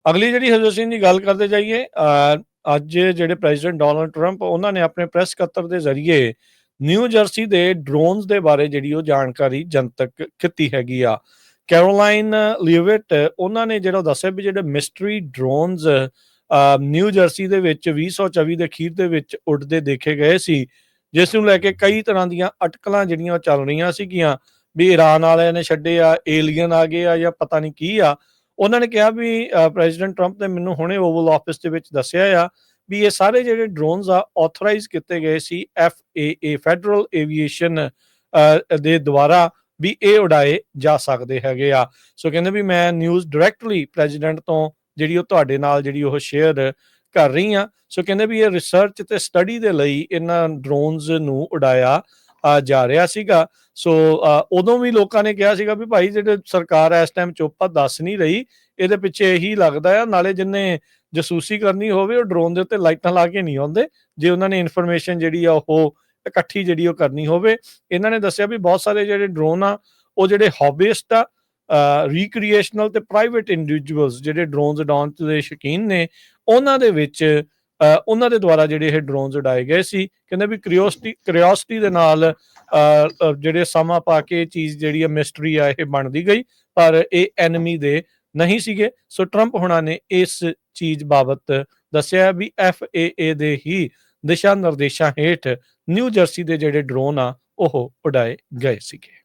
ਅਗਲੀ ਜਿਹੜੀ ਹਰਜੋਤ ਸਿੰਘ ਦੀ ਗੱਲ ਕਰਦੇ ਜਾਈਏ, ਅੱਜ ਜਿਹੜੇ ਪ੍ਰੈਜ਼ੀਡੈਂਟ ਡੋਨਲਡ ਟਰੰਪ ਉਹਨਾਂ ਨੇ ਆਪਣੇ ਪ੍ਰੈਸ ਸਕੱਤਰ ਦੇ ਜ਼ਰੀਏ ਨਿਊ ਜਰਸੀ ਦੇ ਡਰੋਨਸ ਦੇ ਬਾਰੇ ਜਿਹੜੀ ਉਹ ਜਾਣਕਾਰੀ ਜਨਤਕ ਕੀਤੀ ਹੈਗੀ ਆ। ਕੈਰੋਲਾਈਨ ਲਿਵਿਟ ਉਹਨਾਂ ਨੇ ਜਿਹੜਾ ਦੱਸਿਆ ਵੀ ਜਿਹੜੇ ਮਿਸਟਰੀ ਡਰੋਨਸ ਨਿਊ ਜਰਸੀ ਦੇ ਵਿੱਚ 2024 ਦੇ ਅਖੀਰ ਦੇ ਵਿੱਚ ਉੱਡਦੇ ਦੇਖੇ ਗਏ ਸੀ, ਜਿਸ ਨੂੰ ਲੈ ਕੇ ਕਈ ਤਰ੍ਹਾਂ ਦੀਆਂ ਅਟਕਲਾਂ ਜਿਹੜੀਆਂ ਉਹ ਚੱਲ ਰਹੀਆਂ ਸੀਗੀਆਂ ਵੀ ਈਰਾਨ ਵਾਲਿਆਂ ਨੇ ਛੱਡੇ ਆ, ਏਲੀਅਨ ਆ ਗਏ ਆ ਜਾਂ ਪਤਾ ਨਹੀਂ ਕੀ ਆ। ਉਹਨਾਂ ਨੇ ਕਿਹਾ ਵੀ ਪ੍ਰੈਜ਼ੀਡੈਂਟ ਟਰੰਪ ਨੇ ਮੈਨੂੰ ਹੁਣੇ ਓਵਲ ਆਫਿਸ ਦੇ ਵਿੱਚ ਦੱਸਿਆ ਆ ਵੀ ਇਹ ਸਾਰੇ ਜਿਹੜੇ ਡਰੋਨਸ ਆ ਆਥੋਰਾਈਜ਼ ਕੀਤੇ ਗਏ ਸੀ FAA ਫੈਡਰਲ ਏਵੀਏਸ਼ਨ ਦੇ ਦੁਆਰਾ ਵੀ ਇਹ ਉਡਾਏ ਜਾ ਸਕਦੇ ਹੈਗੇ ਆ। ਸੋ ਕਹਿੰਦੇ ਵੀ ਮੈਂ ਨਿਊਜ਼ ਡਾਇਰੈਕਟਲੀ ਪ੍ਰੈਜ਼ੀਡੈਂਟ ਤੋਂ ਜਿਹੜੀ ਉਹ ਤੁਹਾਡੇ ਨਾਲ ਜਿਹੜੀ ਉਹ ਸ਼ੇਅਰ ਕਰ ਰਹੀ ਆ। ਸੋ ਕਹਿੰਦੇ ਵੀ ਇਹ ਰਿਸਰਚ ਤੇ ਸਟੱਡੀ ਦੇ ਲਈ ਇਹਨਾਂ ਡਰੋਨਸ ਨੂੰ ਉਡਾਇਆ ਜਾ ਰਿਹਾ ਸੀਗਾ। ਸੋ ਉਦੋਂ ਵੀ ਲੋਕਾਂ ਨੇ ਕਿਹਾ ਸੀਗਾ ਵੀ ਭਾਈ ਜਿਹੜੇ ਸਰਕਾਰ ਇਸ ਟਾਈਮ ਚੁੱਪ ਆ, ਦੱਸ ਨਹੀਂ ਰਹੀ, ਇਹਦੇ ਪਿੱਛੇ ਇਹੀ ਲੱਗਦਾ ਆ, ਨਾਲੇ ਜਿੰਨੇ ਜਸੂਸੀ ਕਰਨੀ ਹੋਵੇ ਉਹ ਡਰੋਨ ਦੇ ਉੱਤੇ ਲਾਈਟਾਂ ਲਾ ਕੇ ਨਹੀਂ ਆਉਂਦੇ, ਜੇ ਉਹਨਾਂ ਨੇ ਇਨਫੋਰਮੇਸ਼ਨ ਜਿਹੜੀ ਆ ਉਹ ਇਕੱਠੀ ਜਿਹੜੀ ਉਹ ਕਰਨੀ ਹੋਵੇ। ਇਹਨਾਂ ਨੇ ਦੱਸਿਆ ਵੀ ਬਹੁਤ ਸਾਰੇ ਜਿਹੜੇ ਡਰੋਨ ਆ ਉਹ ਜਿਹੜੇ ਹੌਬੀਇਸਟ ਆ, ਰੀਕ੍ਰੀਏਸ਼ਨਲ ਤੇ ਪ੍ਰਾਈਵੇਟ ਇੰਡੀਵਿਜੂਅਲਸ ਜਿਹੜੇ ਡਰੋਨਸ ਉਡਾਉਣ ਦੇ ਸ਼ੌਕੀਨ ਨੇ, ਉਹਨਾਂ ਦੇ ਵਿੱਚ ਉਹਨਾਂ ਦੇ ਦੁਆਰਾ ਜਿਹੜੇ ਇਹ ਡਰੋਨਸ ਉਡਾਏ ਗਏ ਸੀ। ਕਹਿੰਦੇ ਵੀ ਕਰਿਓਸਿਟੀ ਦੇ ਨਾਲ ਜਿਹੜੇ ਸਮਾਂ ਪਾ ਕੇ ਚੀਜ਼ ਜਿਹੜੀ ਆ ਮਿਸਟਰੀ ਆ ਇਹ ਬਣਦੀ ਗਈ, ਪਰ ਇਹ ਐਨਮੀ ਦੇ ਨਹੀਂ ਸੀਗੇ। ਸੋ ਟਰੰਪ ਹੁਣਾਂ ਨੇ ਇਸ ਚੀਜ਼ ਬਾਬਤ ਦੱਸਿਆ ਵੀ FAA ਦੇ ਹੀ ਦਿਸ਼ਾ ਨਿਰਦੇਸ਼ਾਂ ਹੇਠ ਨਿਊ ਜਰਸੀ ਦੇ ਜਿਹੜੇ ਡਰੋਨ ਆ ਉਹ ਉਡਾਏ ਗਏ ਸੀਗੇ।